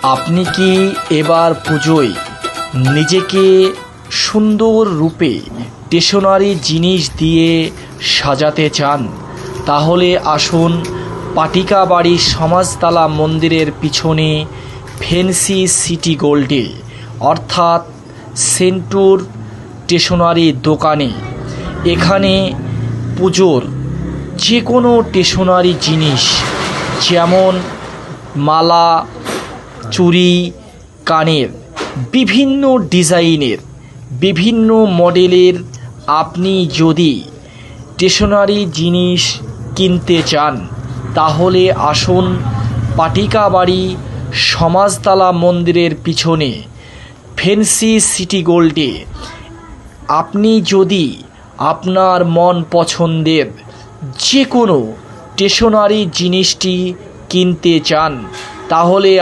আপনি কি এবার পুজোয় নিজেকে সুন্দর রূপে স্টেশনারি জিনিস দিয়ে সাজাতে চান? তাহলে আসুন পাটিকাবাড়ি সমাজতলা মন্দিরের পিছনে ফ্যান্সি সিটি গোল্ডে অর্থাৎ সেন্টুর স্টেশনারি দোকানে। এখানে পুজোর যে কোনো স্টেশনারি জিনিস যেমন মালা, চুড়ি, কানের বিভিন্ন ডিজাইনের বিভিন্ন মডেলের আপনি যদি স্টেশনারি জিনিস কিনতে চান তাহলে আসুন পাটিকাবাড়ি সমাজতলা মন্দিরের পিছনে ফ্যান্সি সিটি গোল্ডে। আপনি যদি আপনার মন পছন্দের যে কোনো স্টেশনারি জিনিসটি কিনতে চান তাহলে